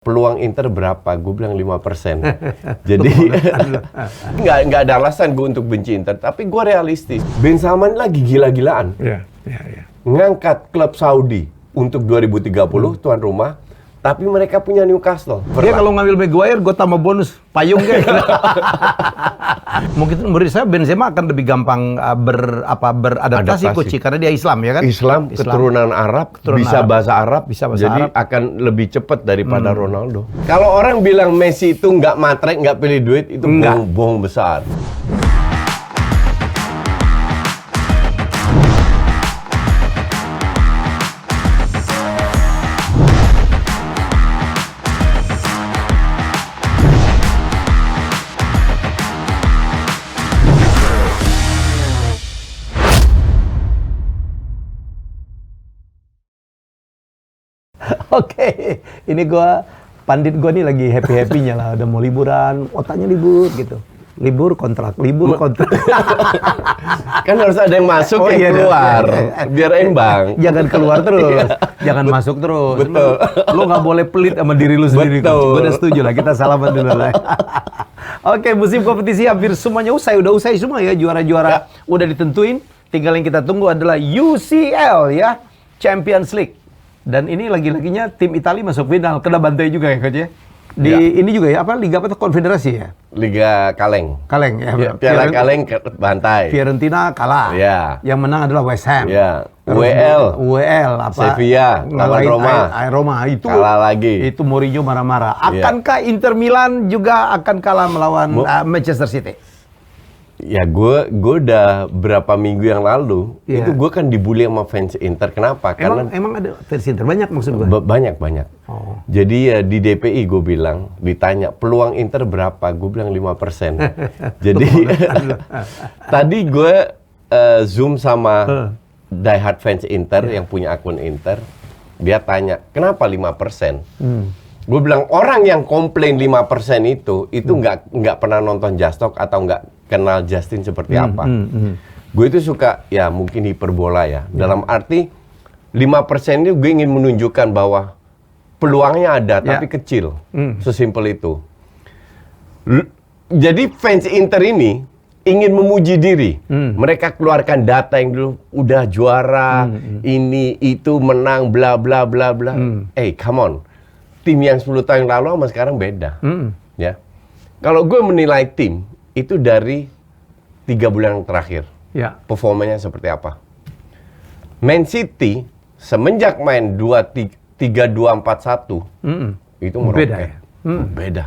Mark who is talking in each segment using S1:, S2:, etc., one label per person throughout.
S1: Peluang Inter berapa? Gue bilang 5%. Jadi nggak ada alasan gue untuk benci Inter, tapi gue realistis. Benzema lagi gila-gilaan.
S2: Iya.
S1: Ngangkat klub Saudi untuk 2030 tuan rumah, tapi mereka punya Newcastle.
S2: Dia kalau ngambil Maguire, gue tambah bonus payung kayak. Mungkin menurut saya Benzema akan lebih gampang beradaptasi Coach, karena dia Islam ya kan?
S1: Islam. Keturunan Arab, bisa bahasa Arab, jadi
S2: Arab.
S1: akan lebih cepat daripada Ronaldo. Kalau orang bilang Messi itu nggak matre, nggak pilih duit, itu bohong besar.
S2: Oke, ini pandit gue nih lagi happy-happynya lah, udah mau liburan, otaknya libur gitu. Libur kontrak.
S1: Kan harus ada yang masuk yang keluar, biar imbang.
S2: Jangan keluar terus, jangan masuk terus.
S1: Betul.
S2: Lo nggak boleh pelit sama diri lu sendiri. Gue udah setuju lah, kita salaman dulu lah. Oke, musim kompetisi hampir semuanya udah usai semua ya, juara-juara udah ditentuin. Tinggal yang kita tunggu adalah UCL ya, Champions League. Dan ini lagi-laginya tim Italia masuk final, kena bantai juga ya Coach ya. Ini juga ya, Liga apa tuh, Konfederasi ya?
S1: Liga Kaleng.
S2: Kaleng ya.
S1: Piala Kaleng bantai.
S2: Fiorentina kalah.
S1: Ya.
S2: Yang menang adalah West Ham.
S1: Ya.
S2: WL
S1: Sevilla lawan Roma.
S2: Roma itu
S1: kalah lagi.
S2: Itu Mourinho marah-marah. Akankah Inter Milan juga akan kalah melawan Manchester City?
S1: Ya gue udah berapa minggu yang lalu itu gue kan dibully sama fans Inter. Kenapa? Karena
S2: emang ada fans Inter banyak maksud gue.
S1: Banyak.
S2: Oh.
S1: Jadi ya di DPI gue bilang, ditanya peluang Inter berapa? Gue bilang 5%. Jadi tadi gue Zoom sama diehard fans Inter yang punya akun Inter. Dia tanya, kenapa 5%? Gue bilang, orang yang komplain 5% itu nggak pernah nonton Just Talk atau nggak kenal Justin seperti apa. Gue itu suka, ya mungkin hiperbola ya. Dalam arti, 5% itu gue ingin menunjukkan bahwa peluangnya ada, tapi kecil. Sesimpel itu. Jadi fans Inter ini ingin memuji diri. Mereka keluarkan data yang dulu, udah juara, ini, itu, menang, bla bla bla bla. Come on. Tim yang 10 tahun yang lalu sama sekarang beda. Ya. Kalau gue menilai tim, itu dari 3 bulan yang terakhir. Performanya seperti apa? Man City semenjak main 3-2-4-1 itu meroket.
S2: Beda ya?
S1: Beda.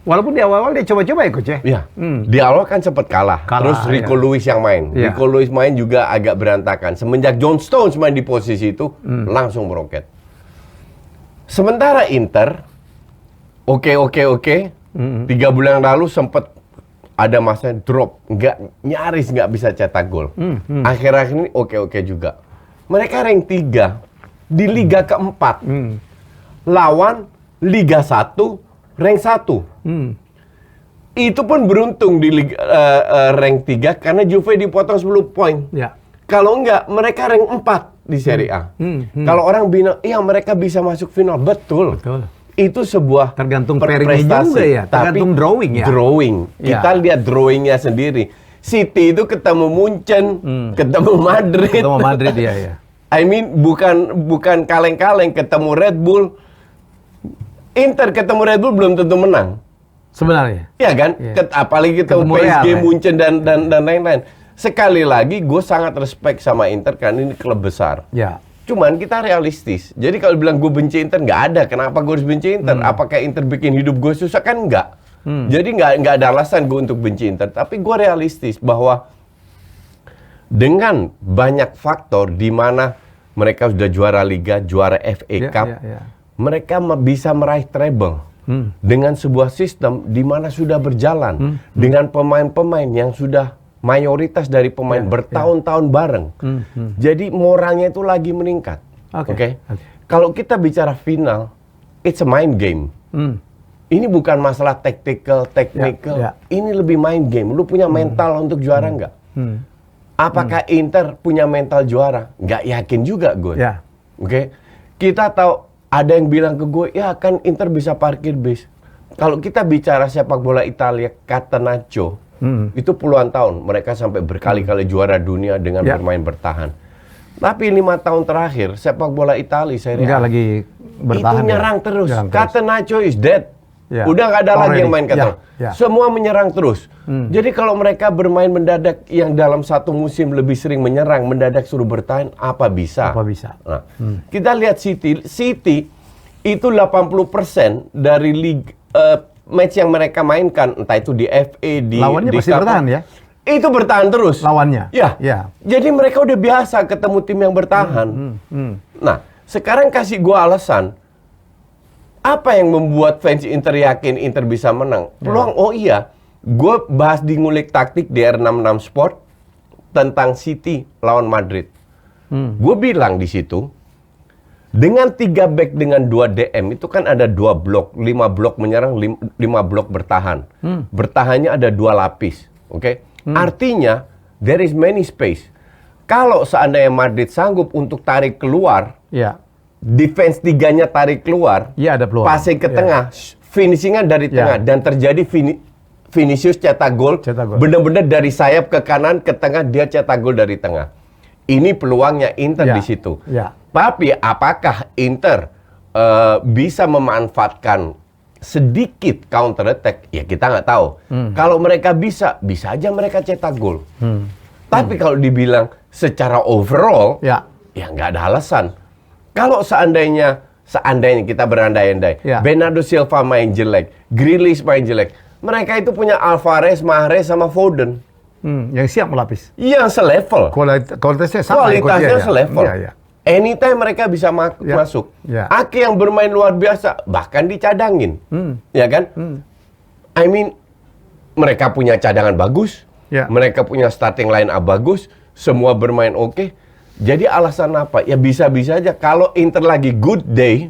S2: Walaupun di awal-awal dia coba-coba ya Coach ya?
S1: Iya. Di awal kan sempat kalah. Terus Rico Lewis yang main. Rico Lewis main juga agak berantakan. Semenjak John Stones main di posisi itu langsung meroket. Sementara Inter oke. 3 bulan yang lalu sempat ada masa drop, nyaris nggak bisa cetak gol. Akhir-akhir ini oke juga. Mereka rank 3 di Liga keempat. Lawan Liga 1 rank 1. Itu pun beruntung di Liga, rank 3 karena Juve dipotong 10 poin. Kalau enggak, mereka rank 4 di Serie A. Kalau orang bilang, iya mereka bisa masuk final. Betul. Itu sebuah
S2: tergantung prestasi juga ya, tergantung drawing ya.
S1: Kita lihat drawingnya sendiri. City itu ketemu Munchen, ketemu Madrid.
S2: Ya.
S1: I mean bukan kaleng-kaleng, ketemu Red Bull. Inter ketemu Red Bull belum tentu menang. Sebenarnya. Iya kan? Apalagi ketemu PSG, Munchen dan lain-lain. Sekali lagi gue sangat respect sama Inter karena ini klub besar. Cuman kita realistis. Jadi kalau bilang gue benci Inter, nggak ada. Kenapa gue harus benci Inter? Apakah Inter bikin hidup gue susah? Kan nggak. Jadi nggak ada alasan gue untuk benci Inter. Tapi gue realistis bahwa dengan banyak faktor di mana mereka sudah juara Liga, juara FA Cup, mereka bisa meraih treble dengan sebuah sistem di mana sudah berjalan dengan pemain-pemain yang sudah mayoritas dari pemain bertahun-tahun bareng. Jadi moralnya itu lagi meningkat. Oke. Kalau kita bicara final, it's a mind game. Ini bukan masalah technical. Ini lebih mind game. Lu punya mental untuk juara nggak? Apakah Inter punya mental juara? Nggak yakin juga gue. Oke. Kita tahu Ada yang bilang ke gue, ya kan Inter bisa parkir bis. Kalau kita bicara sepak bola Italia, Catenaccio, itu puluhan tahun. Mereka sampai berkali-kali juara dunia dengan bermain bertahan. Tapi 5 tahun terakhir, sepak bola Italia, Serie A,
S2: lagi bertahan.
S1: itu nyerang terus. Catenaccio is dead.
S2: Ya.
S1: Udah nggak ada lagi yang main Catenaccio.
S2: Ya.
S1: Semua menyerang terus. Jadi kalau mereka bermain mendadak yang dalam satu musim lebih sering menyerang, mendadak suruh bertahan, apa bisa?
S2: Apa bisa?
S1: Nah, kita lihat City. City itu 80% dari match yang mereka mainkan, entah itu di FA,
S2: lawannya
S1: di
S2: pasti bertahan ya?
S1: Itu bertahan terus.
S2: Lawannya?
S1: Ya. Jadi mereka udah biasa ketemu tim yang bertahan. Nah, sekarang kasih gua alasan. Apa yang membuat fans Inter yakin Inter bisa menang? Peluang, oh iya. Gue bahas di Ngulik Taktik di R66 Sport tentang City lawan Madrid. Gue bilang di situ, dengan 3 back dengan 2 DM itu kan ada 2 blok, 5 blok menyerang, 5 blok bertahan. Bertahannya ada 2 lapis, oke? Artinya there is many space. Kalau seandainya Madrid sanggup untuk tarik keluar, defense 3-nya tarik keluar,
S2: ada peluang.
S1: passing ke tengah, finishingnya dari tengah, dan terjadi Vinicius cetak gol. Benar-benar dari sayap ke kanan ke tengah, dia cetak gol dari tengah. Ini peluangnya Inter di situ. Tapi apakah Inter bisa memanfaatkan sedikit counter attack? Ya kita nggak tahu. Kalau mereka bisa aja mereka cetak gol. Tapi kalau dibilang secara overall, ya nggak ada alasan. Kalau seandainya kita berandai-andai, Bernardo Silva main jelek, Grealish main jelek, mereka itu punya Alvarez, Mahrez, sama Foden.
S2: Yang siap melapis.
S1: Yang selevel.
S2: Kualitasnya sama.
S1: Kualitasnya selevel. Anytime mereka bisa masuk. Ake yang bermain luar biasa, bahkan dicadangin. Ya kan? I mean, mereka punya cadangan bagus. Mereka punya starting line up bagus. Semua bermain oke. Jadi alasan apa? Ya bisa-bisa aja. Kalau Inter lagi good day,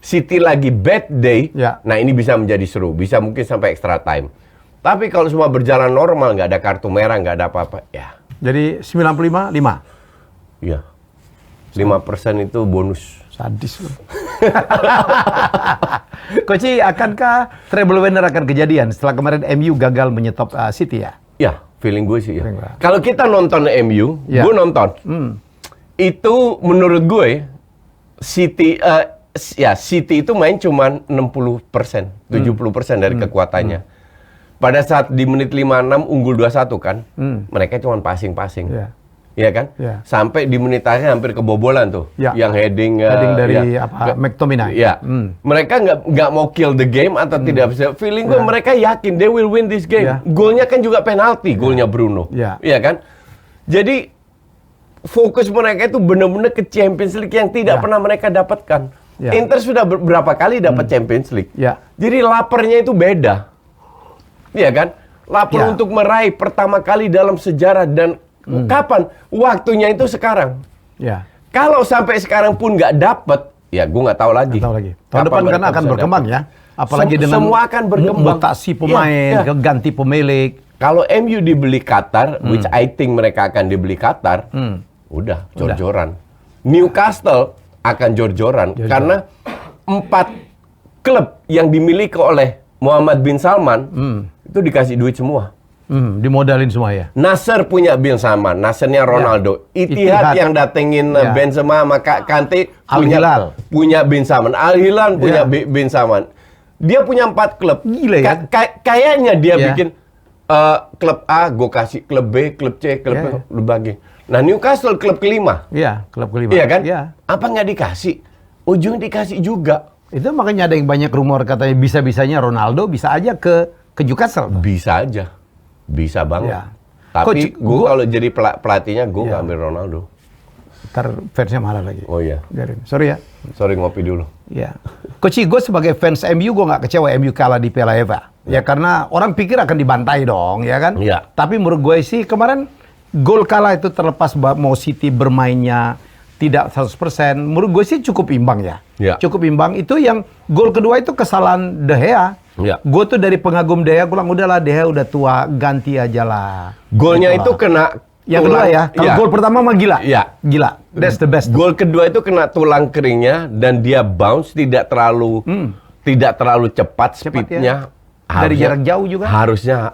S1: City lagi bad day, nah ini bisa menjadi seru. Bisa mungkin sampai extra time. Tapi kalau semua berjalan normal, nggak ada kartu merah, nggak ada apa-apa, ya.
S2: Jadi 95-5?
S1: Iya. 5% itu bonus.
S2: Sadis. Coach, akankah treble winner akan kejadian setelah kemarin MU gagal menyetop City ya?
S1: Ya, feeling gue sih ya. Kalau kita nonton MU, gue nonton. Itu menurut gue City itu main cuma 60%, 70% dari kekuatannya. Pada saat di menit 56 unggul 2-1 kan, mereka cuma passing-passing. Iya kan? Sampai di menit akhir hampir kebobolan tuh. Yang heading
S2: dari McTominay.
S1: Mereka nggak mau kill the game atau tidak bisa. Feeling gue mereka yakin they will win this game. Golnya kan juga penalti, golnya Bruno. Iya kan? Jadi fokus mereka itu benar-benar ke Champions League yang tidak pernah mereka dapatkan. Inter sudah berapa kali dapat Champions League. Jadi laparnya itu beda. Iya kan? Lapar untuk meraih pertama kali dalam sejarah dan kapan? Waktunya itu sekarang. Kalau sampai sekarang pun nggak dapat, ya gue nggak tahu lagi.
S2: Tahun depan kan akan berkembang ya. Apalagi dengan
S1: semua akan berkembang.
S2: Mutasi pemain, ganti pemilik.
S1: Kalau MU dibeli Qatar, which I think mereka akan dibeli Qatar, udah jor-joran. Newcastle akan jor-joran karena 4 klub yang dimiliki oleh Muhammad bin Salman itu dikasih duit semua.
S2: Dimodalin semua ya.
S1: Nasser punya bin Salman, Nassernya Ronaldo. Itihad yang datengin Benzema sama Kante punya bin Salman. Al Hilal punya bin Salman. Dia punya 4 klub.
S2: Gila ya.
S1: Kayaknya dia bikin klub A, gue kasih klub B, klub C, klub B, lu bagi. Nah Newcastle klub kelima.
S2: Iya, klub kelima.
S1: Iya kan? Apa nggak dikasih? Ujung dikasih juga.
S2: Itu makanya ada yang banyak rumor katanya bisa-bisanya Ronaldo bisa aja ke Newcastle.
S1: Bisa aja. Bisa banget. Tapi gue kalau jadi pelatihnya gue nggak ambil Ronaldo.
S2: Ntar fansnya marah lagi.
S1: Oh iya.
S2: Sorry ya.
S1: Sorry ngopi dulu.
S2: Iya. Coach, gue sebagai fans MU gue nggak kecewa MU kalah di Piala FA. Ya karena orang pikir akan dibantai dong, ya kan?
S1: Iya.
S2: Tapi menurut gue sih kemarin gol kalah itu terlepas mau City bermainnya tidak 100%, menurut gue sih cukup imbang ya. Cukup imbang. Itu yang gol kedua itu kesalahan De Gea. Gue tuh dari pengagum De Gea, gue bilang udahlah De Gea udah tua, ganti aja lah.
S1: Golnya itu kena
S2: Yang kedua ya, kalau gol pertama mah gila.
S1: Iya.
S2: Gila. That's the best.
S1: Gol kedua itu kena tulang keringnya dan dia bounce tidak terlalu cepat speednya.
S2: Dari jarak jauh juga.
S1: Harusnya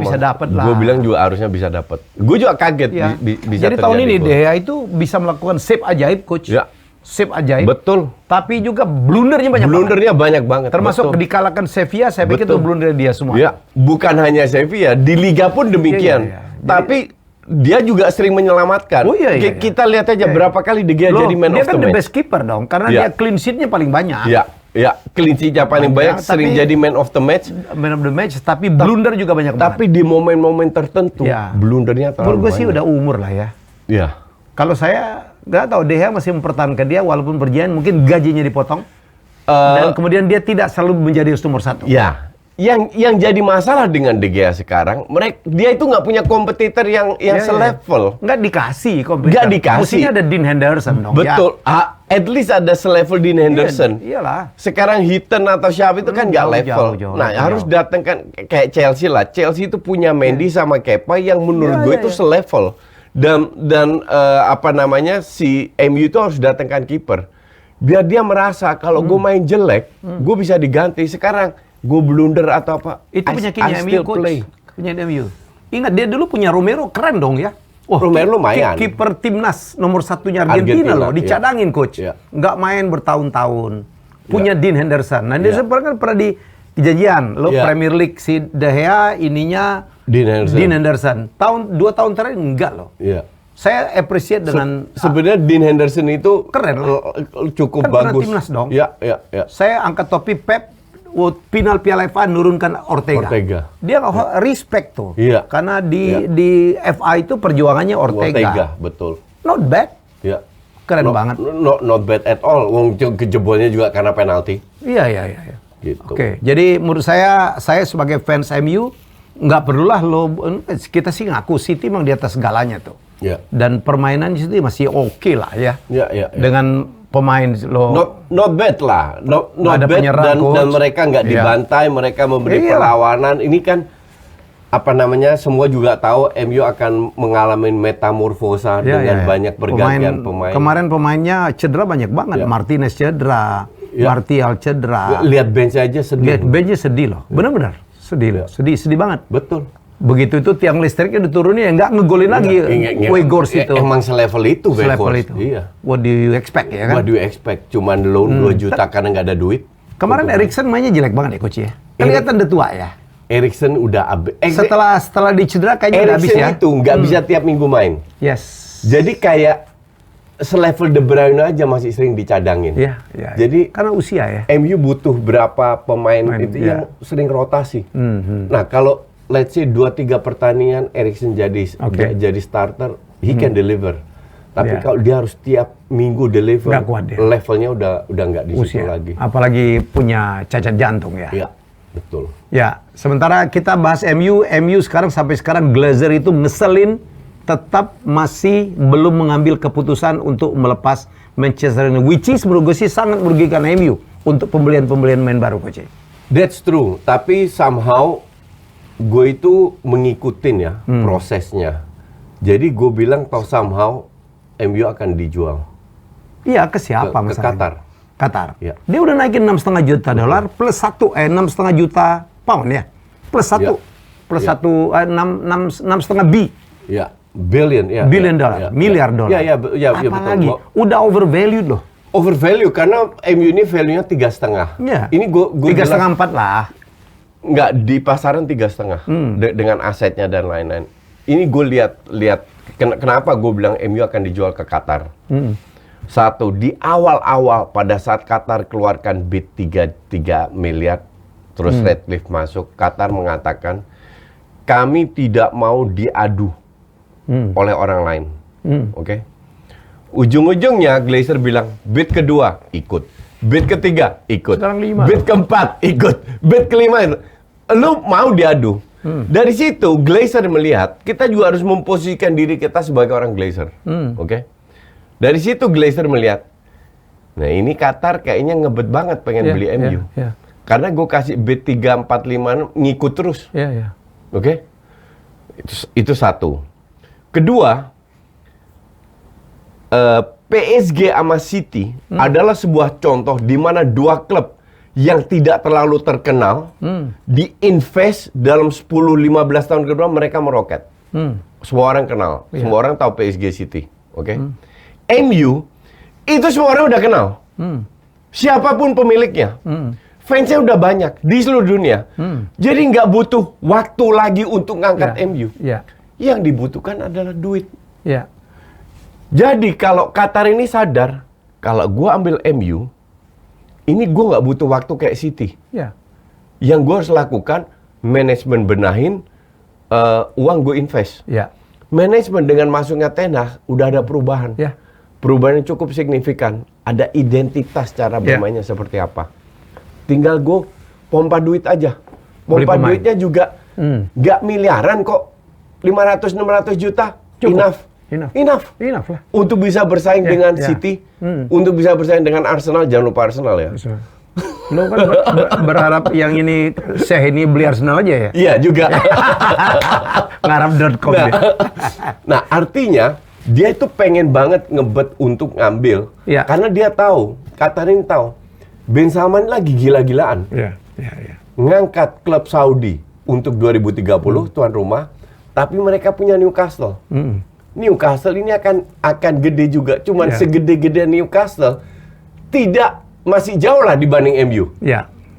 S2: bisa dapat lah.
S1: Gue bilang juga harusnya bisa dapat. Gue juga kaget bisa.
S2: Jadi tahun ini De Gea itu bisa melakukan save ajaib, coach.
S1: Ya.
S2: Save ajaib.
S1: Betul.
S2: Tapi juga blundernya banyak banget. Termasuk dikalahkan Sevilla, saya pikir itu blunder dia semua.
S1: Ya, bukan hanya Sevilla, di Liga pun demikian. Tapi dia juga sering menyelamatkan.
S2: Oh, iya.
S1: Kita lihat aja berapa kali De Gea jadi man of the match.
S2: Dia kan the best keeper dong, karena dia clean sheet-nya paling banyak.
S1: Ya, clean sheet-nya paling banyak, sering jadi man of the match.
S2: Man of the match, tapi blunder juga banyak banget.
S1: Tapi di momen-momen tertentu, blundernya terlalu banyak.
S2: Menurut gue sih udah umur lah ya.
S1: Iya.
S2: Kalau saya nggak tahu, De Gea masih mempertahankan dia walaupun perjanjian mungkin gajinya dipotong. Dan kemudian dia tidak selalu menjadi nomor satu.
S1: Ya. Yang jadi masalah dengan De Gea sekarang, dia itu nggak punya kompetitor yang selevel.
S2: Nggak dikasih kompetitor.
S1: Nggak dikasih.
S2: Mestinya ada Dean Henderson dong.
S1: Betul. Ya. At least ada selevel Dean Henderson.
S2: Iyalah.
S1: Sekarang Heaton atau siapa itu kan nggak level. Harus datangkan kayak Chelsea lah. Chelsea itu punya Mendy sama Kepa yang menurut gue itu selevel. Dan si MU itu harus datangkan kiper. Biar dia merasa kalau gue main jelek, gue bisa diganti. Sekarang gue blunder atau apa,
S2: itu penyakitnya MU, coach. Penyakit MU. Ingat dia dulu punya Romero, keren dong ya.
S1: Romero lumayan.
S2: Kiper timnas nomor satunya Argentina loh, dicadangin coach. Nggak main bertahun-tahun. Punya Dean Henderson. Nah, dia kan pernah di kejadian lo Premier League si De Gea ininya Dean Henderson. 2 tahun terakhir enggak loh. Saya appreciate dengan
S1: sebenarnya Dean Henderson itu
S2: keren loh.
S1: Cukup
S2: kan
S1: bagus.
S2: Timnas dong.
S1: Ya.
S2: Saya angkat topi Pep final Piala FA nurunkan Ortega. Dia respect tuh. Karena di FA itu perjuangannya Ortega.
S1: Betul.
S2: Not bad. Keren banget.
S1: Not bad at all. Wong kejebolnya juga karena penalti.
S2: Iya.
S1: Gitu.
S2: Oke. Jadi menurut saya sebagai fans MU nggak perlulah kita sih ngaku City memang di atas segalanya tuh. Dan permainan di situ masih oke lah ya. Dengan pemain
S1: not bad lah. Not
S2: ada
S1: bad dan mereka nggak dibantai, mereka memberi perlawanan. Ini kan semua juga tahu MU akan mengalami metamorfosa dengan banyak pergantian pemain.
S2: Kemarin pemainnya cedera banyak banget. Martinez cedera, Martial cedera.
S1: Lihat bench aja sedih.
S2: Lihat benchnya sedih loh. Benar-benar sedih loh. Sedih banget.
S1: Betul.
S2: Begitu itu tiang listriknya diturunin ya nggak ngegolin lagi Weghorst itu.
S1: Emang selevel itu
S2: Weghorst. Iya. What do you expect ya kan?
S1: What do you expect? Cuman loan 2 juta karena nggak ada duit.
S2: Kemarin Eriksen mainnya jelek banget ya coach ya. Kelihatan udah tua ya.
S1: Eriksen udah
S2: setelah dicedera kayaknya udah habis ya.
S1: Eriksen itu nggak bisa tiap minggu main.
S2: Yes.
S1: Jadi kayak selevel De Bruyne aja masih sering dicadangin.
S2: Iya.
S1: Jadi
S2: karena usia ya.
S1: MU butuh berapa pemain itu yang sering rotasi. Nah, kalau let's say 2-3 pertandingan Eriksen jadi starter, he can deliver. Tapi kalau dia harus tiap minggu deliver, levelnya udah nggak di situ lagi.
S2: Apalagi punya cacat jantung ya.
S1: Iya, betul.
S2: Ya, sementara kita bahas MU sekarang sampai sekarang Glazer itu ngeselin tetap masih belum mengambil keputusan untuk melepas Manchester United, which is menurut gue sih sangat merugikan MU untuk pembelian main baru, coach.
S1: That's true, tapi somehow gue itu mengikutin prosesnya. Jadi gue bilang somehow MU akan dijual.
S2: Iya, ke siapa
S1: masalahnya?
S2: Ke Qatar. Ya. Dia udah naikin $6,5 juta plus 6,5 juta pound ya. Plus 1 6,5 B.
S1: Ya, billion
S2: dollar, miliar dolar.
S1: Ya,
S2: apalagi udah overvalued loh.
S1: Overvalue karena MU ini value-nya 3,5.
S2: Ya.
S1: Ini gue
S2: 3,5 4 lah.
S1: Nggak di pasaran 3,5 dengan asetnya dan lain-lain. Ini gue lihat kenapa gue bilang MU akan dijual ke Qatar. Satu, di awal-awal pada saat Qatar keluarkan bid 3 miliar, terus Redcliffe masuk, Qatar mengatakan kami tidak mau diadu oleh orang lain. Oke? Ujung-ujungnya Glazer bilang bid kedua ikut. Bid ketiga ikut.
S2: Sekarang 5.
S1: Bid keempat ikut. Bid kelima itu. Lu mau diadu. Dari situ Glazer melihat kita juga harus memposisikan diri kita sebagai orang Glazer. Oke? Dari situ Glazer melihat, nah ini Qatar kayaknya ngebet banget pengen beli MU. Karena gue kasih bid 3, 4, 5 ngikut terus. Oke? Itu satu. Kedua, PSG sama City adalah sebuah contoh di mana dua klub yang tidak terlalu terkenal diinvest dalam 10-15 tahun ke depan mereka meroket. Semua orang kenal, semua orang tahu PSG City, oke? MU itu semua orang udah kenal. Siapapun pemiliknya, fansnya udah banyak di seluruh dunia. Jadi nggak butuh waktu lagi untuk ngangkat MU. Yang dibutuhkan adalah duit. Jadi kalau Qatar ini sadar, kalau gue ambil MU, ini gue nggak butuh waktu kayak City. Yang gue harus lakukan, manajemen benahin, uang gue invest. Manajemen dengan masuknya Ten Hag, udah ada perubahan. Perubahan yang cukup signifikan. Ada identitas cara bermainnya seperti apa. Tinggal gue pompa duit aja. Pompa duitnya juga nggak miliaran kok. 500-600 juta, cukup. Enough lah. Untuk bisa bersaing dengan City, untuk bisa bersaing dengan Arsenal, jangan lupa Arsenal ya.
S2: Lo kan berharap yang ini Syekh ini beli Arsenal aja ya?
S1: Iya juga.
S2: Ngarap.com
S1: Nah artinya dia itu pengen banget ngebet untuk ngambil, karena dia tahu, Qatar ini tahu, Ben Salman lagi gila-gilaan, ngangkat klub Saudi untuk 2030 tuan rumah, tapi mereka punya Newcastle. Newcastle ini akan gede juga, cuman segede-gede Newcastle tidak masih jauh lah dibanding MU.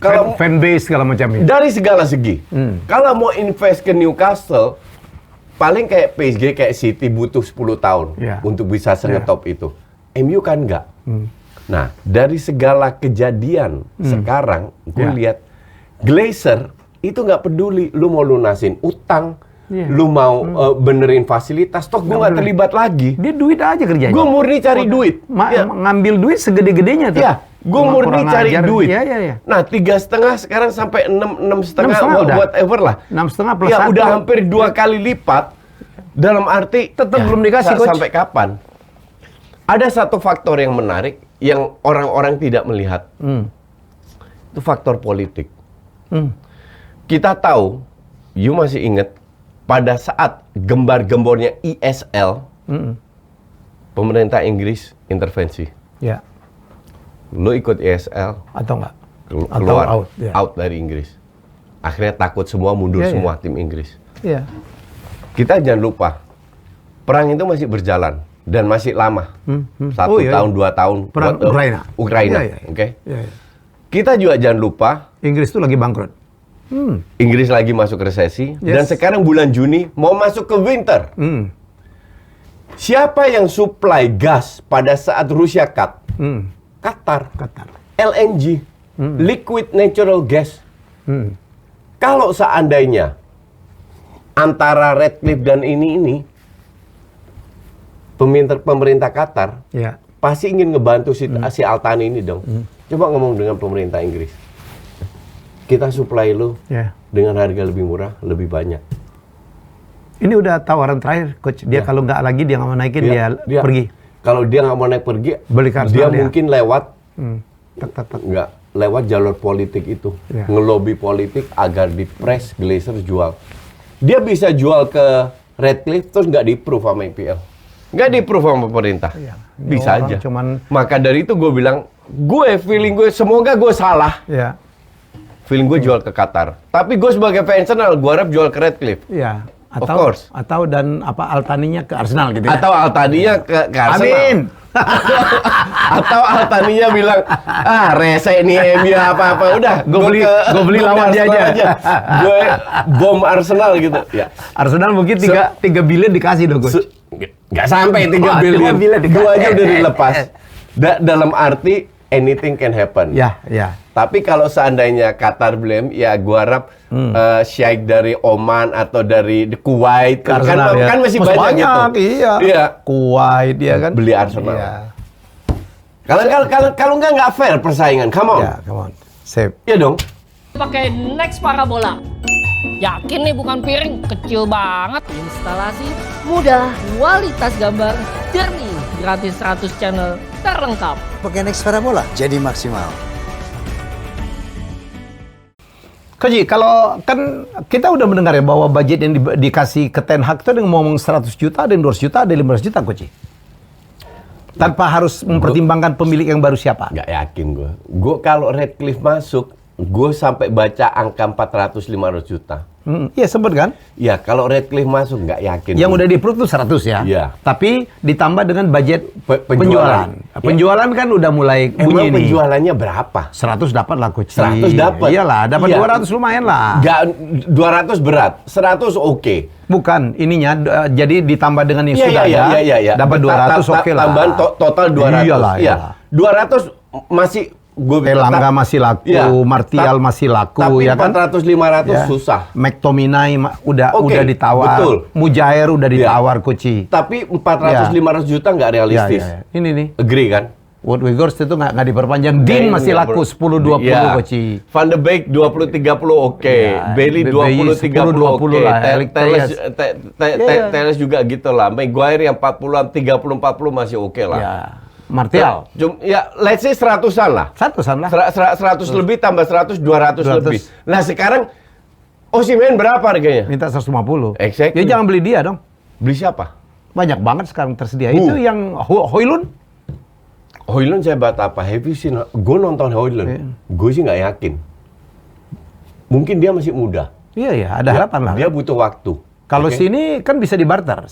S2: Kalau fanbase segala macamnya.
S1: Dari segala segi. Kalau mau invest ke Newcastle, paling kayak PSG, kayak City butuh 10 tahun untuk bisa sengetop itu. MU kan enggak. Nah, dari segala kejadian sekarang, gue lihat Glazer itu nggak peduli, lu mau lunasin utang, lu mau benerin fasilitas, toh gue nggak terlibat lagi.
S2: Dia duit aja kerjanya.
S1: Gue murni cari duit.
S2: Ngambil duit segede-gedenya tuh.
S1: Gue murni cari duit. Nah, 3,5 sekarang sampai 6,5 whatever lah.
S2: 6,5 plus 1.
S1: Udah hampir 2 kali lipat. Dalam arti
S2: tetap belum dikasih coach.
S1: Sampai kapan? Ada satu faktor yang menarik yang orang-orang tidak melihat. Itu faktor politik. Kita tahu, you masih ingat pada saat gembar-gembornya ESL, pemerintah Inggris intervensi. Lo ikut ESL
S2: atau enggak?
S1: Keluar out dari Inggris. Akhirnya takut semua, mundur semua tim Inggris. Kita jangan lupa, perang itu masih berjalan dan masih lama. 1 tahun, 2 tahun.
S2: Perang
S1: Ukraina. Oke. Kita juga jangan lupa,
S2: Inggris itu lagi bangkrut.
S1: Inggris lagi masuk resesi, dan sekarang bulan Juni mau masuk ke winter. Siapa yang supply gas pada saat Rusia cut? Qatar. LNG, liquid natural gas. Kalau seandainya antara Redcliffe dan ini pemerintah Qatar pasti ingin ngebantu si Al-Thani ini dong. Coba ngomong dengan pemerintah Inggris. Kita supply lu dengan harga lebih murah, lebih banyak.
S2: Ini udah tawaran terakhir, coach. Dia kalau nggak lagi dia nggak mau naikin, dia pergi.
S1: Kalau dia nggak mau naik pergi, dia mungkin lewat nggak lewat jalur politik itu, ngelobi politik agar di press Glazer jual. Dia bisa jual ke Redcliffe terus nggak di-approve sama IPL, nggak di-approve sama pemerintah. Bisa aja. Maka dari itu gue bilang, feeling gue semoga gue salah. Feeling gue jual ke Qatar. Tapi gue sebagai fans Arsenal, gue harap jual ke Redcliffe.
S2: Atau dan Al-Thaninya ke Arsenal gitu ya.
S1: Atau Al-Thaninya ke Arsenal.
S2: Amin.
S1: Atau Al-Thaninya bilang, rese nih MU apa-apa. Udah,
S2: gue beli lawan dia aja.
S1: Gue bom Arsenal gitu.
S2: Arsenal mungkin 3 bilion dikasih dong, coach.
S1: Nggak sampai 3 bilion. Gue aja udah dilepas. Dalam arti anything can happen. Tapi kalau seandainya Qatar blame, gue harap Sheikh dari Oman atau dari Kuwait kan masih banyak gitu.
S2: Kuwait kan
S1: beli Arsenal. Kalau nggak fair persaingan. Come on.
S2: Sip.
S1: Iya dong.
S3: Pakai Next Parabola. Yakin nih bukan piring, kecil banget. Instalasi mudah, kualitas gambar jernih, gratis 100 channel terlengkap.
S4: Pakai Next Parabola jadi maksimal.
S2: Koji, kalau kan kita udah mendengar ya bahwa budget yang dikasih ke Ten Hag itu ada yang ngomong 100 juta, ada yang 200 juta, ada yang 500 juta, Koji. Tanpa harus mempertimbangkan pemilik yang baru siapa.
S1: Nggak yakin gue. Gue kalau Redcliffe masuk, gue sampai baca angka 400-500 juta.
S2: Iya sempat kan?
S1: Ya kalau Redcliffe masuk nggak yakin.
S2: Yang udah di-approve tuh 100 ya?
S1: Iya.
S2: Tapi ditambah dengan budget penjualan.
S1: Ya.
S2: Penjualan kan udah mulai bunyi
S1: nih. Penjualannya berapa?
S2: 100 dapat lah, Coach.
S1: 100 dapat.
S2: Iyalah, dapat 200 lumayan lah.
S1: Nggak, 200 berat, 100 oke.
S2: Bukan, ininya jadi ditambah dengan yang sudah
S1: Iya.
S2: dapat 200 oke lah.
S1: Tambahan total 200.
S2: Iyalah.
S1: 200 masih
S2: Elanga masih laku, Martial masih laku,
S1: tapi
S2: ya kan?
S1: 400-500 susah.
S2: McTominay udah ditawar,
S1: betul.
S2: Mujair udah ditawar, Koci.
S1: Tapi 400-500 juta nggak realistis.
S2: Ini nih.
S1: Agree kan?
S2: Wout Weghorst itu nggak diperpanjang. Dean masih laku 10-20, Koci.
S1: Van de Beek 20-30 oke. Bailey 20-30 oke. Teles juga gitu lah. Maguire yang 40-an, 30-40 masih oke lah.
S2: Ya. Martial.
S1: Ya, let's say 100-an lah.
S2: 100-an lah.
S1: 100 lebih tambah 100, 200 lebih. Nah sekarang, Osimhen berapa harganya?
S2: Minta 150.
S1: Exactly.
S2: Ya jangan beli dia dong.
S1: Beli siapa?
S2: Banyak banget sekarang tersedia. Itu yang Højlund.
S1: Højlund saya baca apa? Have you seen? Gue nonton Højlund. Gue sih nggak yakin. Mungkin dia masih muda.
S2: Iya, ada harapan lah.
S1: Dia butuh waktu.
S2: Kalau sini kan bisa dibarter.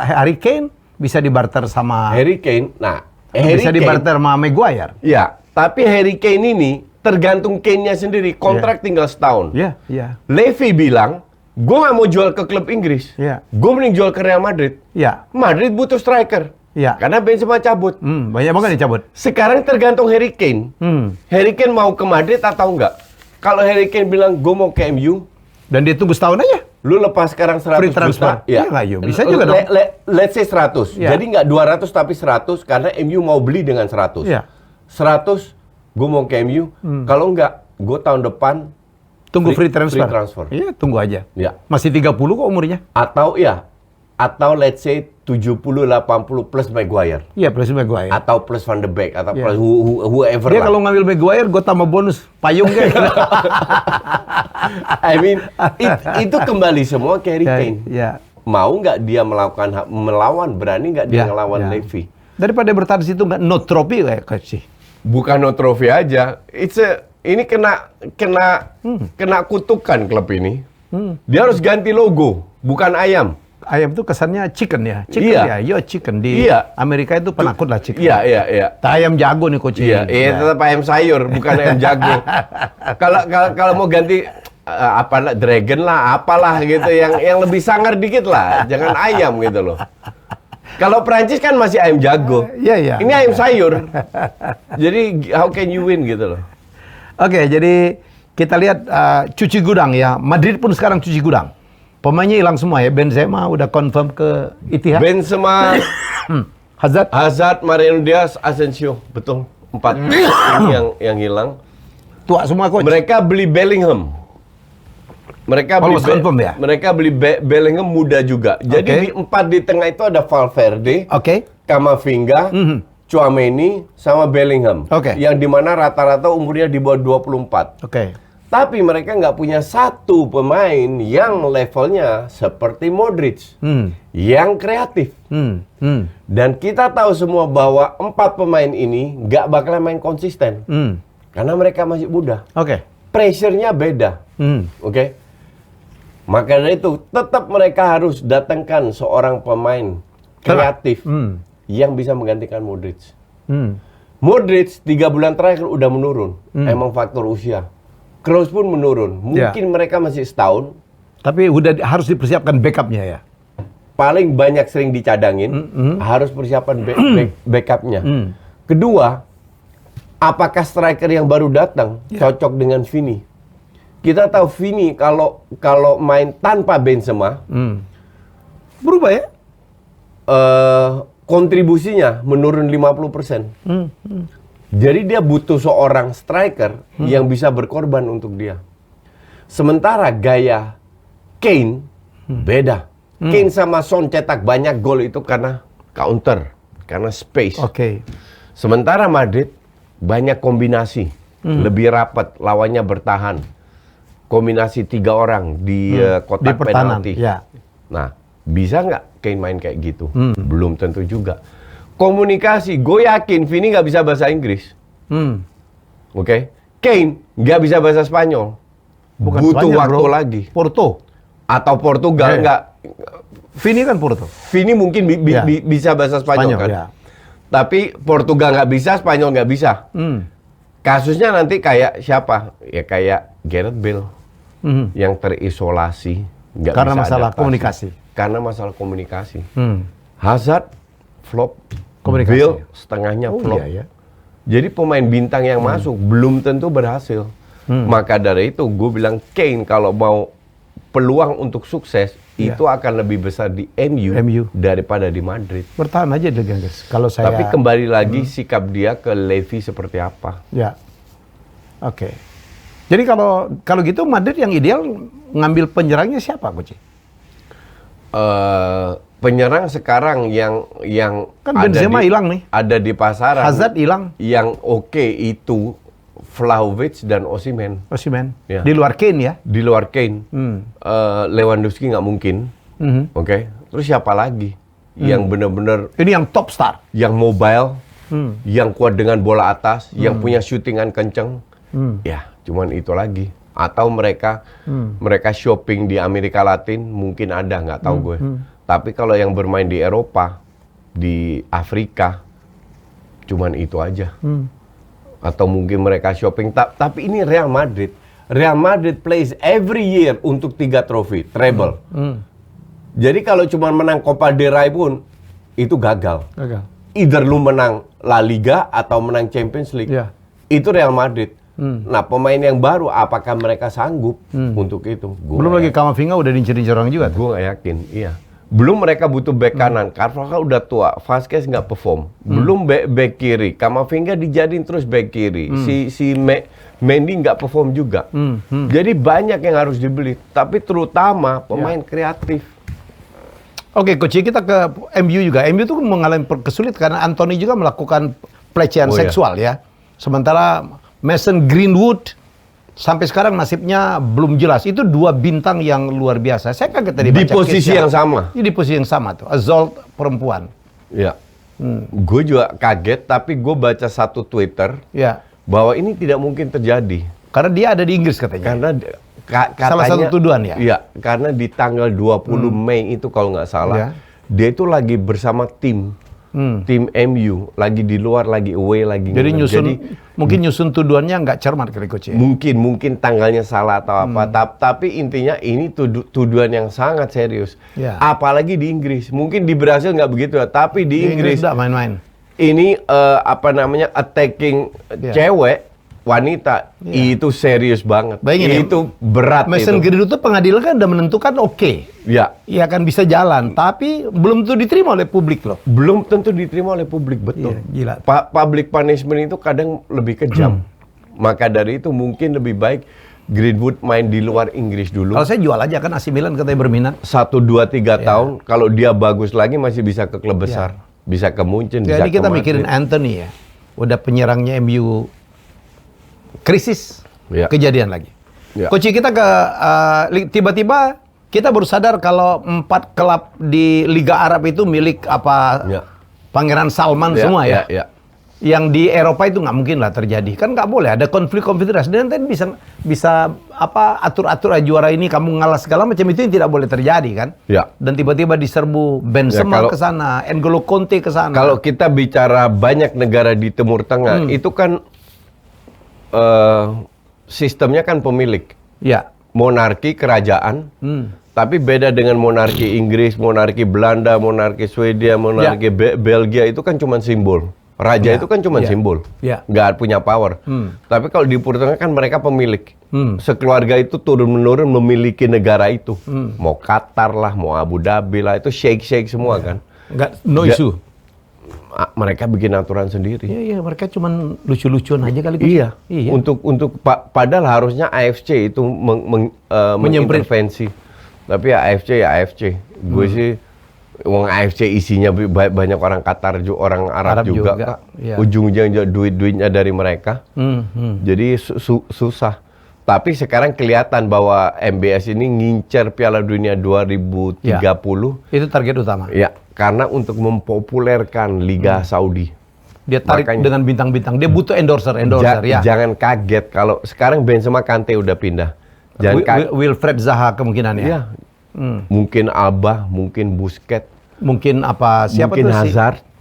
S2: Harry Kane bisa dibarter sama
S1: Harry Kane. Nah,
S2: bisa dibarter sama Maguire.
S1: Ya, tapi Harry Kane ini tergantung Kane-nya sendiri. Kontrak tinggal setahun.
S2: Iya.
S1: Levy bilang, gue nggak mau jual ke klub Inggris. Gue mending jual ke Real Madrid. Madrid butuh striker. Karena Benzema cabut.
S2: Banyak banget yang cabut.
S1: Sekarang tergantung Harry Kane. Harry Kane mau ke Madrid atau enggak? Kalau Harry Kane bilang, gue mau ke MU.
S2: Dan dia tunggu setahun aja.
S1: Lu lepas sekarang 100
S2: free transfer.
S1: juta.
S2: Iya, bisa juga dong.
S1: Let's say 100. Jadi nggak 200 tapi 100 karena MU mau beli dengan 100. 100 gue mau ke MU. Kalau nggak, gue tahun depan
S2: tunggu free transfer. Iya, tunggu aja. Masih 30 kok umurnya.
S1: Atau let's say 70-80 plus Maguire.
S2: Iya, plus Maguire.
S1: Atau plus Van de Beek atau plus whoever
S2: dia
S1: lah.
S2: kalau ngambil Maguire, gue tambah bonus payung kayak.
S1: I mean, itu kembali semua ke Harry Kane. Mau nggak dia melawan, berani nggak dia ngelawan Levy?
S2: Daripada bertahan di situ nggak no trophy kayak sih.
S1: Bukan no trophy aja. Ini kena kutukan klub ini. Dia harus ganti logo, bukan ayam.
S2: Ayam itu kesannya chicken ya. Chicken di Amerika itu penakut lah chicken.
S1: Iya.
S2: Ayam jago nih coach.
S1: Iya, tetap ayam sayur, bukan ayam jago. Kalau mau ganti apalah dragon lah, apalah gitu yang lebih sangar dikit lah, jangan ayam gitu loh. Kalau Prancis kan masih ayam jago.
S2: Iya.
S1: Ini ayam sayur. Jadi how can you win gitu loh.
S2: Oke, jadi kita lihat cuci gudang ya. Madrid pun sekarang cuci gudang. Pemainnya hilang semua ya. Benzema udah confirm ke Etihad.
S1: Benzema, Hazard, Mariano Diaz, Asensio, betul. 4 ini yang hilang.
S2: Tua semua coach.
S1: Mereka beli Bellingham. Mereka beli Bellingham muda juga. Jadi di 4 di tengah itu ada Valverde, Camavinga, Tchouaméni, sama Bellingham. Yang dimana rata-rata umurnya di bawah 24. Tapi mereka nggak punya satu pemain yang levelnya seperti Modric, yang kreatif. Dan kita tahu semua bahwa 4 pemain ini nggak bakal main konsisten, karena mereka masih muda. Pressure-nya beda. Maka dari itu tetap mereka harus datangkan seorang pemain kreatif yang bisa menggantikan Modric. Modric 3 bulan terakhir udah menurun, emang faktor usia. Kroos pun menurun. Mungkin mereka masih setahun.
S2: Tapi udah harus dipersiapkan backupnya ya.
S1: Paling banyak sering dicadangin, harus persiapan backupnya. Kedua, apakah striker yang baru datang cocok dengan Vini? Kita tahu Vini kalau main tanpa Benzema,
S2: berubah ya?
S1: Kontribusinya menurun 50%. Jadi dia butuh seorang striker yang bisa berkorban untuk dia. Sementara gaya Kane beda. Kane sama Son cetak banyak gol itu karena counter, karena space. Sementara Madrid banyak kombinasi, lebih rapat, lawannya bertahan. kombinasi 3 orang di kotak penalti.
S2: Ya.
S1: Nah, bisa nggak Kane main kayak gitu? Belum tentu juga. Komunikasi, gue yakin Vini nggak bisa bahasa Inggris. Oke? Kane nggak bisa bahasa Spanyol.
S2: Bukan
S1: butuh
S2: Spanyol,
S1: waktu
S2: bro.
S1: lagi.
S2: Porto.
S1: Atau Portugal nggak.
S2: Vini kan Porto.
S1: Vini mungkin bisa bahasa Spanyol kan?
S2: Ya.
S1: Tapi Portugal nggak bisa, Spanyol nggak bisa. Kasusnya nanti kayak siapa? Ya kayak Gareth Bale yang terisolasi, nggak
S2: Karena
S1: bisa
S2: masalah
S1: adaptasi.
S2: komunikasi.
S1: Karena masalah komunikasi. Hazard flop,
S2: Komunikasi.
S1: Bale setengahnya flop.
S2: Iya, ya.
S1: Jadi pemain bintang yang masuk belum tentu berhasil. Maka dari itu gue bilang Kane kalau mau peluang untuk sukses itu akan lebih besar di MU daripada di Madrid.
S2: Bertahan aja di Liga Inggris. Kalau saya.
S1: Tapi kembali lagi sikap dia ke Levy seperti apa.
S2: Ya. Oke. Jadi kalau gitu Madrid yang ideal ngambil penyerangnya siapa, Coach?
S1: Penyerang sekarang yang
S2: Kan Benzema hilang nih.
S1: Ada di pasaran.
S2: Hazard hilang.
S1: Yang oke itu Vlahovic dan Osimhen. Ya.
S2: Di luar Kane ya.
S1: Di luar Kane. Lewandowski nggak mungkin. Oke. Terus siapa lagi? Yang benar-benar
S2: Ini yang top star.
S1: yang mobile, yang kuat dengan bola atas, yang punya shootingan kenceng. Ya, cuman itu lagi. Atau mereka shopping di Amerika Latin, mungkin ada, nggak tahu gue. Tapi kalau yang bermain di Eropa, di Afrika, cuman itu aja. Atau mungkin mereka shopping. Tapi ini Real Madrid. Real Madrid plays every year untuk 3 trofi, treble. Jadi kalau cuma menang Copa del Rey pun, itu gagal. Either lu menang La Liga atau menang Champions League.
S2: Ya.
S1: Itu Real Madrid. Nah, pemain yang baru, apakah mereka sanggup untuk itu?
S2: Belum lagi Camavinga udah diincer-incer orang juga.
S1: Gue nggak yakin, iya. Belum mereka butuh back kanan. Carvajal udah tua, Vazquez nggak perform. Belum back kiri, Camavinga dijadiin terus back kiri. Si Mendy nggak perform juga. Jadi banyak yang harus dibeli. Tapi terutama pemain kreatif.
S2: Oke, Coach, kita ke MU juga. MU tuh mengalami kesulitan karena Anthony juga melakukan pelecehan seksual ya. Sementara Mason Greenwood sampai sekarang nasibnya belum jelas. Itu 2 bintang yang luar biasa. Saya kaget tadi baca
S1: Di posisi yang sama.
S2: Di posisi yang sama tuh. Azol perempuan.
S1: Ya. Gue juga kaget, tapi gue baca satu Twitter bahwa ini tidak mungkin terjadi.
S2: Karena dia ada di Inggris katanya.
S1: Karena katanya,
S2: salah satu tuduhan ya?
S1: Iya, karena di tanggal 20 Mei itu kalau nggak salah, dia itu lagi bersama tim MU, lagi di luar, lagi away, lagi
S2: jadi mungkin nyusun tuduhannya nggak cermat kali Coach ya?
S1: Mungkin tanggalnya salah atau apa, tapi intinya ini tuduhan yang sangat serius. Apalagi di Inggris, mungkin di Brasil nggak begitu ya, tapi di Inggris
S2: nggak main-main.
S1: Ini attacking cewek, wanita, itu serius banget.
S2: Bayangin
S1: itu berat.
S2: Mason Greenwood itu pengadilan kan udah menentukan ya kan bisa jalan, tapi belum tentu diterima oleh publik loh.
S1: Belum tentu diterima oleh publik, betul.
S2: Gila.
S1: Public punishment itu kadang lebih kejam. Maka dari itu mungkin lebih baik Greenwood main di luar Inggris dulu.
S2: Kalau saya jual aja kan, AC Milan katanya berminat.
S1: 1, 2, 3 tahun, kalau dia bagus lagi masih bisa ke klub besar. Bisa ke Munchen, bisa
S2: Jadi
S1: ke
S2: kita
S1: Madrid.
S2: mikirin Anthony ya. Udah penyerangnya MU krisis, kejadian lagi. Coach, kita ke tiba-tiba kita baru sadar kalau 4 klub di Liga Arab itu milik Pangeran Salman semua ya. Yang di Eropa itu nggak mungkin lah terjadi. Kan nggak boleh ada konflik konfederasi. Dan nanti bisa atur-atur juara ini kamu ngalah segala macam, itu yang tidak boleh terjadi kan. Dan tiba-tiba diserbu Benzema ke sana, N'Golo Conte ke sana.
S1: Kalau kita bicara banyak negara di Timur Tengah, itu kan sistemnya kan pemilik. Monarki, kerajaan. Tapi beda dengan monarki Inggris, monarki Belanda, monarki Swedia, monarki Belgia, itu kan cuma simbol. Raja itu kan cuma simbol, nggak punya power. Tapi kalau di Timur Tengah kan mereka pemilik. Sekeluarga itu turun-menurun memiliki negara itu. Mau Qatar lah, mau Abu Dhabi lah, itu sheikh semua kan.
S2: No issue.
S1: Mereka bikin aturan sendiri.
S2: Iya, mereka cuma lucu-lucuan aja kali.
S1: Iya. Untuk padahal harusnya AFC itu mengintervensi. Tapi AFC. Gue sih, wong AFC isinya banyak orang Qatar, orang Arab juga. Kak. Ujung-ujungnya duitnya dari mereka. Jadi susah. Tapi sekarang kelihatan bahwa MBS ini ngincer Piala Dunia 2030.
S2: Itu target utama.
S1: Ya, karena untuk mempopulerkan Liga Saudi.
S2: Dia tarik dengan bintang-bintang. Dia butuh endorser ya.
S1: Jangan kaget kalau sekarang Benzema, Kante udah pindah.
S2: Wilfred Zaha kemungkinan ya.
S1: Iya. Mungkin Alba, mungkin Busquets,
S2: mungkin siapa
S1: mungkin
S2: tuh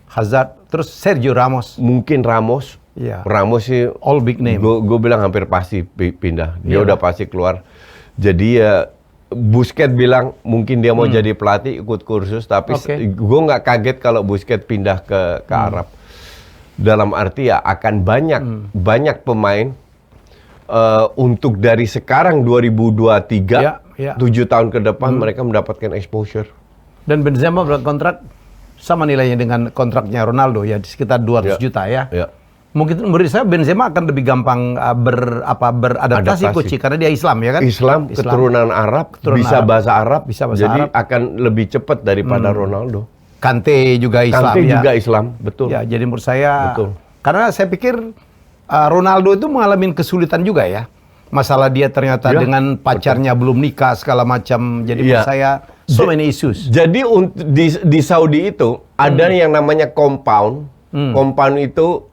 S1: Hazard,
S2: terus Sergio Ramos.
S1: mungkin Ramos.
S2: Iya.
S1: Ramos sih
S2: All big name.
S1: Gue bilang hampir pasti pindah. Dia
S2: Iya.
S1: udah pasti keluar. Jadi ya Busquets bilang mungkin dia mau jadi pelatih, ikut kursus, tapi gue nggak kaget kalau Busquets pindah ke Arab. Dalam arti ya akan banyak pemain untuk dari sekarang 2023 7 tahun ke depan mereka mendapatkan exposure.
S2: Dan Benzema berkontrak sama nilainya dengan kontraknya Ronaldo ya, di sekitar 200 juta ya. Mungkin menurut saya Benzema akan lebih gampang beradaptasi Coach, karena dia Islam ya kan?
S1: Islam. Keturunan Arab, bisa bahasa Arab, jadi akan lebih cepat daripada Ronaldo.
S2: Kante juga Islam.
S1: Kante juga Islam, betul.
S2: Ya, jadi menurut saya, karena saya pikir Ronaldo itu mengalami kesulitan juga ya. Masalah dia ternyata dengan pacarnya belum nikah segala macam. Jadi menurut saya so many issues.
S1: Jadi di Saudi itu ada yang namanya compound. Compound itu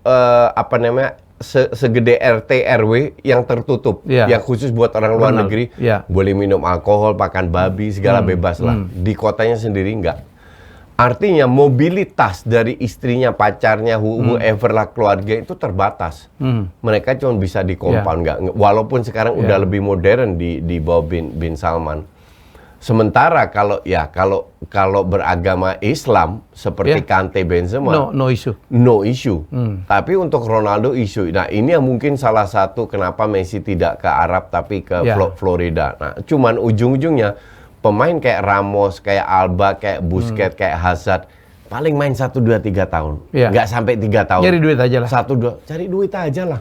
S1: segede RT RW yang tertutup, yang khusus buat orang luar negeri. Boleh minum alkohol, makan babi, segala bebas lah. Di kotanya sendiri enggak. Artinya mobilitas dari istrinya, pacarnya, whoever lah keluarga itu terbatas. Mereka cuma bisa di compound, walaupun sekarang udah lebih modern di bawah bin Salman. Sementara kalau beragama Islam seperti Kante, Benzema,
S2: no issue.
S1: Tapi untuk Ronaldo isu. Nah, ini yang mungkin salah satu kenapa Messi tidak ke Arab tapi ke Florida. Nah, cuman ujung-ujungnya pemain kayak Ramos, kayak Alba, kayak Busquets, kayak Hazard paling main 1, 2, 3 tahun. Nggak sampai 3 tahun.
S2: Cari duit aja lah.
S1: 1, 2, cari duit aja lah.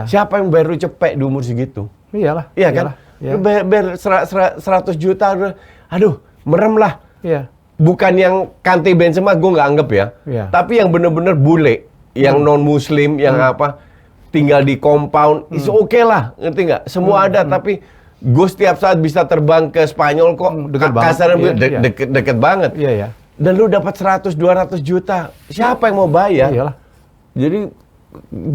S1: Siapa yang baru cepet di umur segitu?
S2: Iyalah.
S1: Iya kan? Bayar 100 juta, aduh, merem lah. Bukan yang Kante, Benzema gue nggak anggap ya. Tapi yang bener-bener bule, yang non-muslim, yang tinggal di compound, itu oke lah, ngerti nggak? Semua ada, tapi gue setiap saat bisa terbang ke Spanyol kok, deket banget. Dan lu dapat 100-200 juta, siapa yang mau bayar? Jadi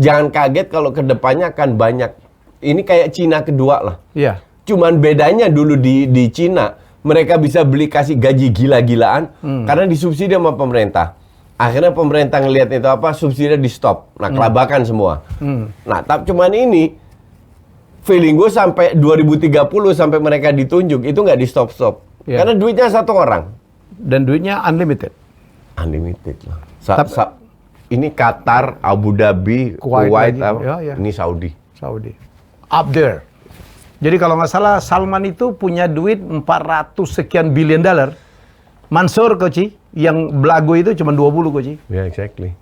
S1: jangan kaget kalau kedepannya akan banyak. Ini kayak Cina kedua lah. Cuman bedanya dulu di Cina, mereka bisa kasih gaji gila-gilaan karena disubsidi sama pemerintah. Akhirnya pemerintah ngelihat itu subsidi di stop. Nah, kelabakan semua. Nah, tapi cuman ini feeling gue sampai 2030 sampai mereka ditunjuk itu nggak di stop. Karena duitnya satu orang.
S2: Dan duitnya unlimited.
S1: Unlimited lah. Ini Qatar, Abu Dhabi, Kuwait, ini Saudi. Up there.
S2: Jadi kalau nggak salah Salman itu punya duit 400 sekian billion dollar. Mansur Coach, yang belagu itu cuma 20 Coach.
S1: Exactly.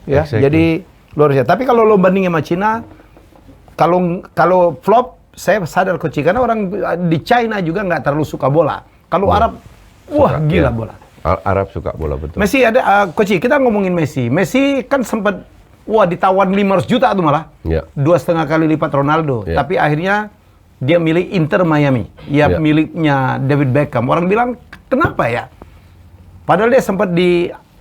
S2: Jadi luar biasa. Tapi kalau lo bandingin sama Cina, kalau flop, saya sadar Coach, karena orang di China juga nggak terlalu suka bola. Kalau Arab, gila bola.
S1: Arab suka bola, betul.
S2: Messi ada, Coach, kita ngomongin Messi. Messi kan sempat ditawan 500 juta tuh malah. 2,5 kali lipat Ronaldo. Tapi akhirnya dia milih Inter Miami. Miliknya David Beckham. Orang bilang, kenapa ya? Padahal dia sempat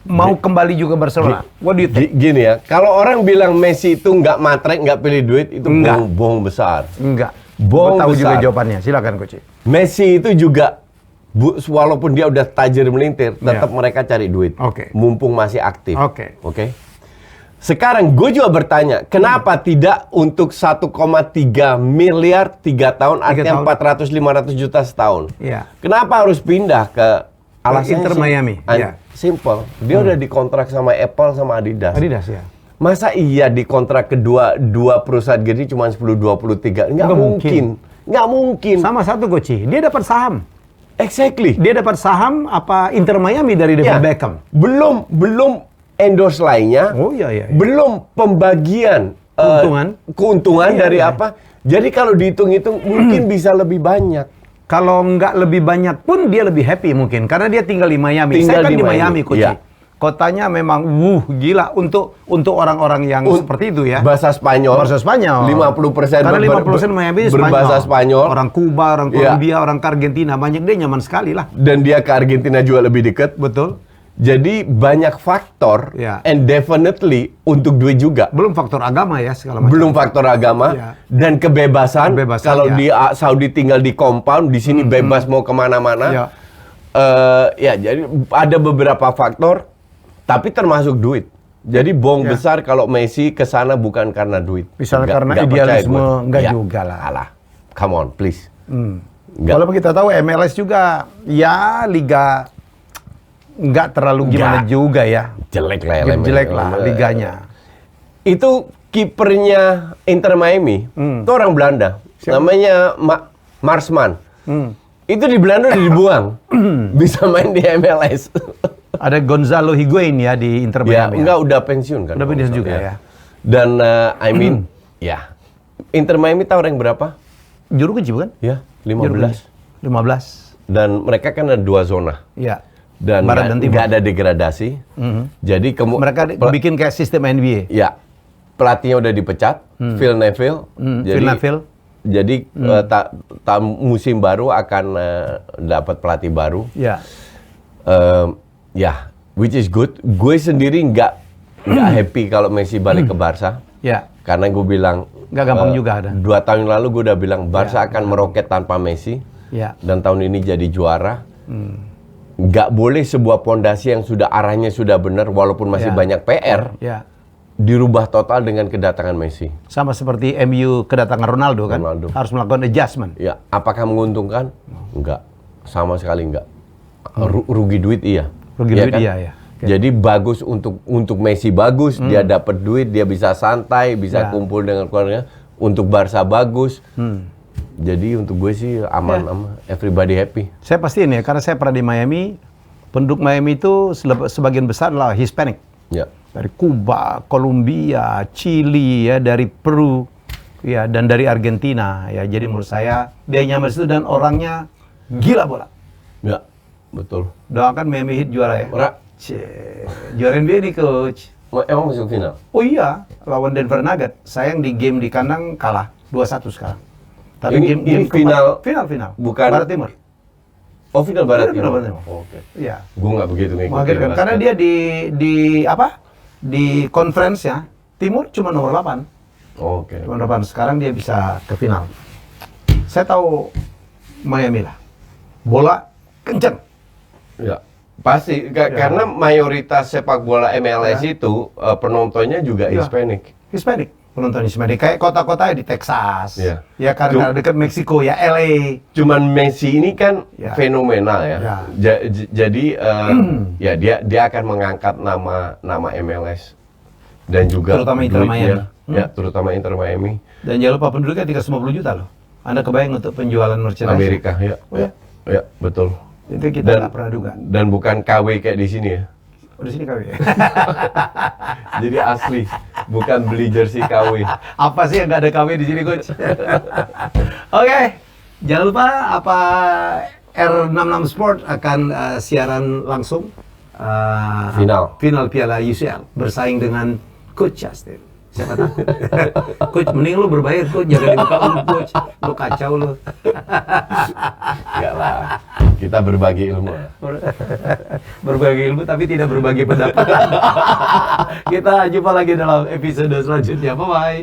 S2: mau kembali juga Barcelona. What do you think?
S1: Gini ya, kalau orang bilang Messi itu nggak matre, nggak pilih duit, itu bohong besar.
S2: Enggak.
S1: Bohong
S2: tahu
S1: besar.
S2: juga jawabannya. Silakan Coach.
S1: Messi itu juga walaupun dia udah tajir melintir, tetap mereka cari duit. Mumpung masih aktif. Oke. Sekarang gue juga bertanya, kenapa tidak untuk 1,3 miliar 3 tahun, artinya 400-500 juta setahun? Kenapa harus pindah ke
S2: Inter Miami?
S1: Simple, dia udah dikontrak sama Apple sama Adidas. Masa iya dikontrak kedua perusahaan gede cuma 10-23? Nggak mungkin.
S2: Sama satu Coach, dia dapat saham.
S1: Exactly.
S2: Dia dapat saham Inter Miami dari David Beckham.
S1: Belum endorse lainnya. Belum pembagian keuntungan dari apa. Jadi kalau dihitung-hitung mungkin bisa lebih banyak. Kalau nggak lebih banyak pun dia lebih happy mungkin karena dia tinggal di Miami. Saya kan di Miami Coach.
S2: kotanya memang gila untuk orang-orang yang seperti itu ya.
S1: Bahasa Spanyol. 50%
S2: karena 50% Miami
S1: berbahasa Spanyol.
S2: Orang Kuba, orang Kolombia, orang ke Argentina, banyak deh, nyaman sekali lah.
S1: Dan dia ke Argentina juga lebih dekat.
S2: Betul.
S1: Jadi banyak faktor,
S2: Ya.
S1: and definitely untuk duit juga.
S2: Belum faktor agama ya segala macam.
S1: Belum faktor agama
S2: Ya.
S1: dan kebebasan. Kalau
S2: ya.
S1: di Saudi tinggal di compound, di sini bebas mau kemana-mana.
S2: Ya.
S1: Ya, jadi ada beberapa faktor, tapi termasuk duit. Jadi bohong besar kalau Messi ke sana bukan karena duit.
S2: Misalnya
S1: Nggak-
S2: karena
S1: nggak percaya
S2: idealisme,
S1: gue.
S2: enggak
S1: Ya,
S2: juga lah.
S1: Alah, come on, please. Nggak.
S2: Walaupun kita tahu MLS juga ya liga nggak terlalu gimana
S1: Nggak.
S2: juga ya.
S1: Jelek lah,
S2: Jelek lah liganya.
S1: Itu kipernya Inter Miami, itu orang Belanda. Namanya Marsman. Itu di Belanda udah dibuang. Bisa main di MLS.
S2: Ada Gonzalo Higuain ya di Inter
S1: Ya,
S2: Miami.
S1: enggak udah pensiun kan.
S2: Udah pensiun juga ya.
S1: Dan ya. Inter Miami tahu rank berapa?
S2: Juru kunci bukan?
S1: Ya,
S2: Juru
S1: 15.
S2: kunci. 15.
S1: Dan mereka kan ada 2 zona.
S2: Ya.
S1: Dan
S2: Barat dan timur.
S1: nggak ada degradasi. Jadi
S2: Mereka bikin kayak sistem NBA.
S1: Ya, pelatihnya udah dipecat, Phil Neville.
S2: Phil Neville.
S1: Jadi musim baru akan dapat pelatih baru.
S2: Ya.
S1: Ya, which is good. Gue sendiri nggak happy kalau Messi balik ke Barca.
S2: Ya.
S1: Karena gue bilang
S2: Nggak gampang juga ada.
S1: 2 tahun lalu gue udah bilang Barca akan meroket tanpa Messi.
S2: Ya.
S1: Dan tahun ini jadi juara. Nggak boleh sebuah pondasi yang sudah arahnya sudah benar walaupun masih
S2: Ya.
S1: banyak PR
S2: Ya.
S1: dirubah total dengan kedatangan Messi.
S2: Sama seperti MU kedatangan Ronaldo kan.
S1: Ronaldo.
S2: Harus melakukan adjustment.
S1: Ya, apakah menguntungkan? Enggak. Sama sekali enggak. Rugi duit iya.
S2: Rugi
S1: Iya
S2: duit
S1: kan?
S2: iya ya. Oke.
S1: Jadi bagus untuk Messi bagus, dia dapat duit, dia bisa santai, bisa
S2: Ya.
S1: kumpul dengan keluarganya. Untuk Barca bagus. Jadi untuk gue sih aman, everybody happy.
S2: Saya pastiin ya, karena saya pernah di Miami, penduduk Miami itu sebagian besar adalah Hispanic.
S1: Ya.
S2: Dari Kuba, Kolombia, Chili, ya, dari Peru, ya, dan dari Argentina. Ya, jadi menurut saya dia nyaman situ dan orangnya gila bola.
S1: Ya, betul.
S2: Doakan Miami Heat juara ya.
S1: Ora,
S2: Juara NBA nih coach.
S1: emang masuk final?
S2: Oh iya, lawan Denver Nuggets. Sayang di game di kandang kalah 2-1 sekarang. Tapi
S1: Ini final.
S2: final.
S1: Bukan-
S2: Barat Timur.
S1: Oh, final Barat
S2: Final
S1: Timur.
S2: Barat Timur.
S1: Oh, oke.
S2: Iya.
S1: Gue nggak begitu ngikutin.
S2: Mengagetkan. Karena dia di apa? Di conference ya, Timur cuma nomor 8.
S1: Oke.
S2: Nomor 8. Sekarang dia bisa ke final. Saya tahu Miami lah. Bola kencang.
S1: Ya, pasti. Karena mayoritas sepak bola MLS itu penontonnya juga
S2: Ya.
S1: Hispanic.
S2: Hispanic. Penonton Hispanic. Kayak kota-kota di Texas.
S1: Iya.
S2: Ya karena dekat Meksiko ya LA.
S1: Cuman Messi ini kan
S2: Ya.
S1: fenomenal ya.
S2: Ya.
S1: Jadi ya dia akan mengangkat nama MLS dan juga
S2: Terutama Inter
S1: duitnya.
S2: Miami.
S1: Ya, terutama Inter Miami.
S2: Dan jangan lupa penduduknya 350 juta loh. Anda kebayang untuk penjualan merchandise?
S1: Amerika ya.
S2: Oh, ya?
S1: Ya, betul.
S2: Itu kita nggak pernah duga.
S1: Dan bukan KW kayak di sini ya.
S2: Oh, di sini KW.
S1: Jadi asli, bukan beli jersey KW.
S2: Apa sih yang nggak ada KW di sini, coach? Oke, jangan lupa apa R66 Sport akan siaran langsung final Piala UCL bersaing dengan Coach Justin. Siapa tahu? Coach, mending lu berbayar, coach, jaga di muka lu, coach. Lu kacau lu.
S1: Enggak lah. Kita berbagi ilmu.
S2: Berbagi ilmu tapi tidak berbagi pendapat. Kita jumpa lagi dalam episode selanjutnya. Bye bye.